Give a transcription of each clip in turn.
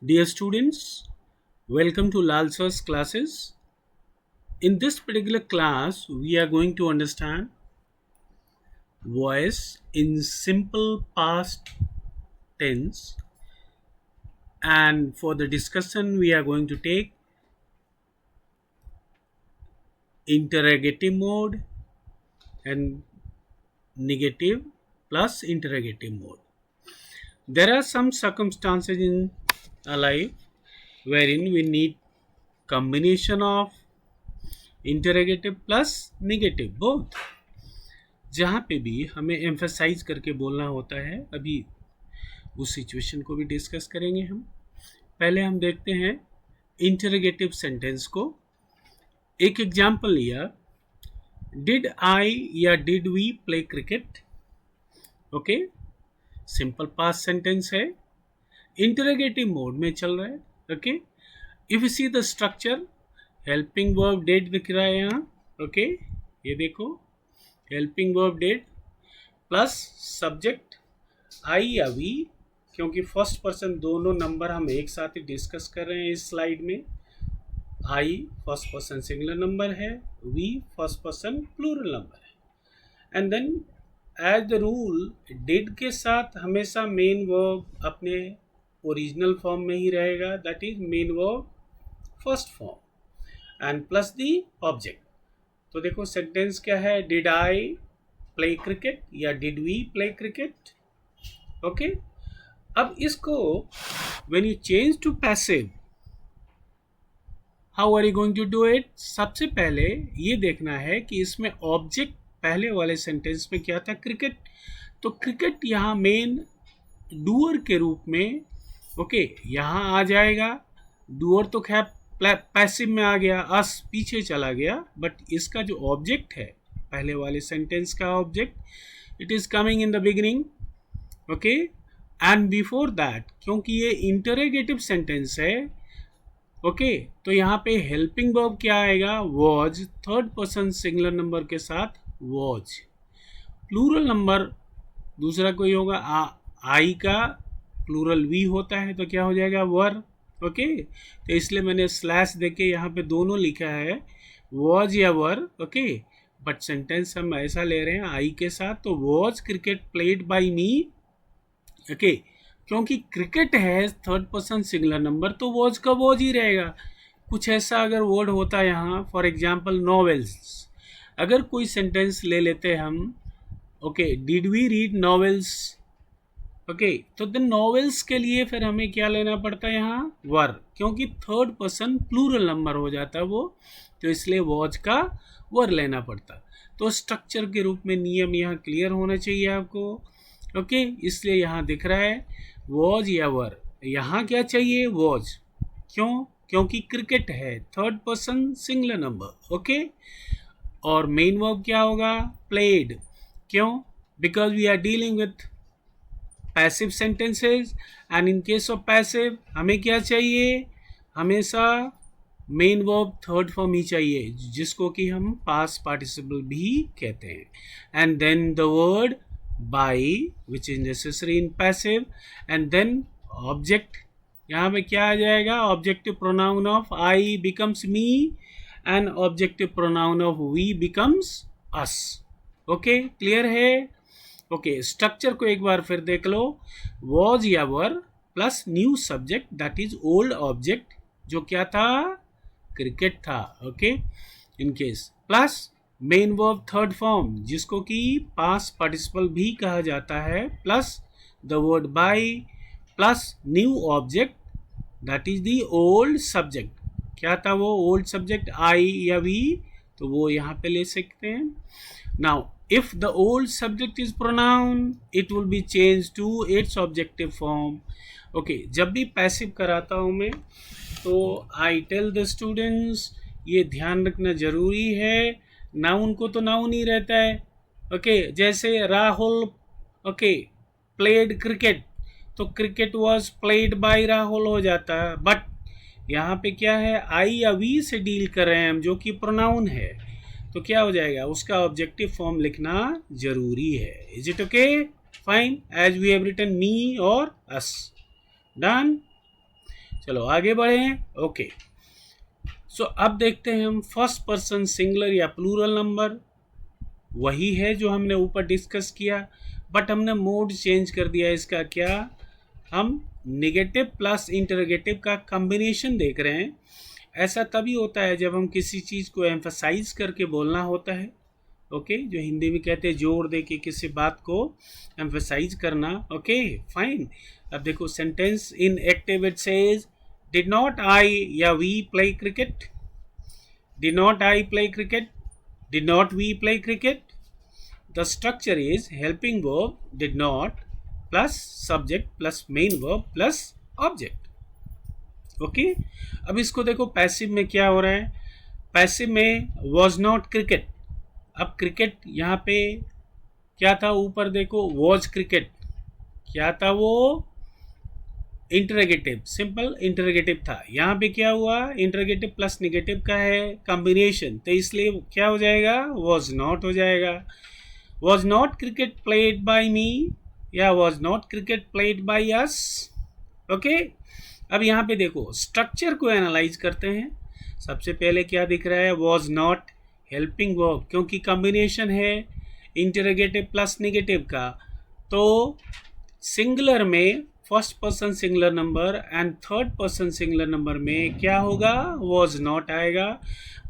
Dear students, welcome to Lal Sir's classes. In this particular class, we are going to understand voice in simple past tense, and for the discussion, we are going to take interrogative mode and negative plus interrogative mode. There are some circumstances in a life wherein we need combination of interrogative plus negative both. जहाँ पे भी हमें emphasise करके बोलना होता है, अभी उस सिचुएशन को भी डिस्कस करेंगे हम। पहले हम देखते हैं इंटरोगेटिव सेंटेंस को। एक एग्जाम्पल लिया, डिड आई या did we play cricket. Okay, simple past sentence है, इंटरोगेटिव मोड में चल रहा है। Okay, if you see the structure, helping verb did दिख रहा है यहाँ। ओके, ये देखो, helping verb did plus subject I या वी, क्योंकि फर्स्ट पर्सन दोनों नंबर हम एक साथ ही डिस्कस कर रहे हैं इस स्लाइड में। I first person singular number है, we first person plural number है। And then as the rule, did के साथ हमेशा मेन वर्ब अपने ओरिजिनल फॉर्म में ही रहेगा, that is main verb first form and plus the object. तो देखो सेंटेंस क्या है, डिड आई प्ले क्रिकेट या did we play cricket. Okay, अब इसको when you change to passive, how are you going to do it. सबसे पहले ये देखना है कि इसमें ऑब्जेक्ट पहले वाले सेंटेंस में क्या था, क्रिकेट। तो क्रिकेट यहाँ मेन डूअर के रूप में ओके यहाँ आ जाएगा। डूअर तो खैर पैसिव में आ गया, अस पीछे चला गया, बट इसका जो ऑब्जेक्ट है पहले वाले सेंटेंस का object, it is coming in the beginning. Okay, and before that, क्योंकि ये इंटरोगेटिव सेंटेंस है, ओके, तो यहाँ पे हेल्पिंग वर्ब क्या आएगा, was, third person singular number के साथ वॉज। प्लूरल नंबर दूसरा कोई होगा, आई का प्लूरल वी होता है, तो क्या हो जाएगा, वर। ओके, तो इसलिए मैंने स्लैश देके यहाँ पे दोनों लिखा है, वॉज या वर। ओके, बट सेंटेंस हम ऐसा ले रहे हैं आई के साथ, तो was cricket played by me. Okay, क्योंकि क्रिकेट है थर्ड पर्सन सिंगुलर नंबर, तो वॉज का वॉज ही रहेगा। कुछ ऐसा अगर वर्ड होता है यहाँ, फॉर एग्जाम्पल नॉवेल्स, अगर कोई सेंटेंस ले लेते हम, okay, did we read novels. Okay, तो द नॉवेल्स के लिए फिर हमें क्या लेना पड़ता है यहाँ, वर, क्योंकि थर्ड पर्सन प्लूरल नंबर हो जाता है वो, तो इसलिए वॉज का वर लेना पड़ता। तो स्ट्रक्चर के रूप में नियम यहाँ क्लियर होना चाहिए आपको। ओके, इसलिए यहाँ दिख रहा है वॉज या वर, यहाँ क्या चाहिए, वॉज। क्यों, क्योंकि क्रिकेट है third person singular number. Okay, और मेन वर्ब क्या होगा, प्लेड। क्यों, because we are dealing with passive sentences, and in case of passive हमें क्या चाहिए, हमेशा मेन वर्ब थर्ड फॉर्म ही चाहिए, जिसको कि हम पास्ट पार्टिसिपल भी कहते हैं। And then the word by which is necessary in passive, and then object, यहाँ पे क्या आ जाएगा, objective pronoun of I becomes me and objective pronoun of we becomes us. Okay, clear है। ओके, स्ट्रक्चर को एक बार फिर देख लो, वॉज या were plus new subject that is old object, जो क्या था, क्रिकेट था। Okay, in case plus main verb third form, जिसको कि पास्ट पार्टिसिपल भी कहा जाता है, plus the word by plus new object that is the old subject. क्या था वो ओल्ड सब्जेक्ट, आई या वी, तो वो यहाँ पे ले सकते हैं। Now if the old subject is pronoun, it will be changed to its objective form. Okay, जब भी पैसिव कराता हूँ मैं, तो I tell the students, ये ध्यान रखना जरूरी है, नाउन को तो नाउन ही रहता है। ओके, जैसे राहुल ओके प्लेड क्रिकेट, तो cricket was played by Rahul हो जाता है, बट यहाँ पे क्या है, आई या वी से डील कर रहे हैं हम, जो कि प्रोनाउन है, तो क्या हो जाएगा, उसका ऑब्जेक्टिव फॉर्म लिखना जरूरी है। Is it okay, fine, as we have written me और अस, डन। चलो आगे बढ़े। ओके, सो अब देखते हैं हम फर्स्ट पर्सन सिंगुलर या प्लूरल नंबर। वही है जो हमने ऊपर डिस्कस किया, बट हमने मोड चेंज कर दिया इसका। क्या, हम नेगेटिव प्लस इंटरोगेटिव का कॉम्बिनेशन देख रहे हैं। ऐसा तभी होता है जब हम किसी चीज़ को एम्फसाइज करके बोलना होता है। ओके, जो हिंदी में कहते हैं जोर दे के किसी बात को एम्फसाइज करना। Okay fine. अब देखो sentence in active it says did not I या we play cricket. Did not I play cricket, did not we play cricket. The structure is helping verb did not plus subject plus main verb plus object. Okay, अब इसको देखो passive में क्या हो रहा है। Passive में was not cricket। अब क्रिकेट यहाँ पे क्या था, ऊपर देखो was cricket, क्या था वो, इंटरोगेटिव, सिंपल इंटरोगेटिव था। यहाँ पे क्या हुआ, इंटरोगेटिव प्लस नेगेटिव का है कॉम्बिनेशन, तो इसलिए क्या हो जाएगा, was not हो जाएगा। Was not cricket played by me या was not cricket played by us। Okay, अब यहाँ पे देखो स्ट्रक्चर को एनालाइज करते हैं। सबसे पहले क्या दिख रहा है, was not हेल्पिंग वर्ब, क्योंकि कॉम्बिनेशन है इंटरोगेटिव प्लस नेगेटिव का, तो सिंगुलर में first person singular number and third person singular number में क्या होगा, was not आएगा।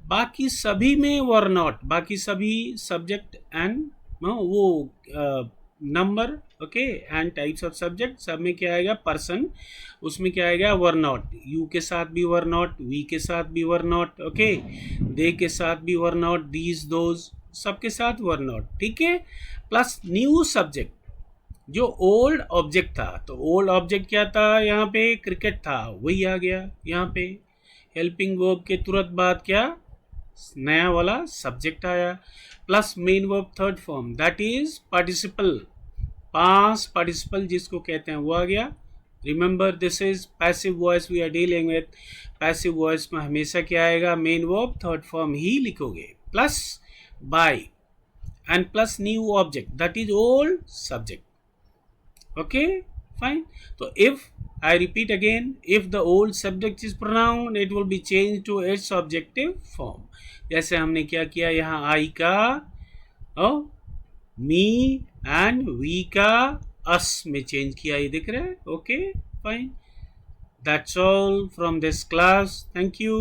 बाकी सभी में वर नॉट, बाकी सभी सब्जेक्ट एंड वो number, okay, and types of subject, सब में क्या आएगा, पर्सन, उसमें क्या आएगा, वर नॉट। यू के साथ भी वर नॉट, वी के साथ भी वर नॉट, ओके, दे के साथ भी वर नॉट, दीज दोज सबके साथ वर नॉट, ठीक है। प्लस न्यू सब्जेक्ट जो ओल्ड ऑब्जेक्ट था, तो ओल्ड ऑब्जेक्ट क्या था, यहाँ पे क्रिकेट था, वही आ गया यहाँ पे। हेल्पिंग वर्ब के तुरंत बाद क्या, नया वाला सब्जेक्ट आया, plus main verb third form that is participle, past participle जिसको कहते हैं वो आ गया। Remember this is passive voice we are dealing with. Passive voice में हमेशा क्या आएगा, मेन वर्ब थर्ड फॉर्म ही लिखोगे, plus by and plus new object that is old subject. Okay fine. तो if I repeat again, if the old subject is pronoun, it will be changed to its objective form. जैसे हमने क्या किया यहाँ, I का me and we का us में change किया, ये दिख रहा है। Okay fine, that's all from this class. Thank you.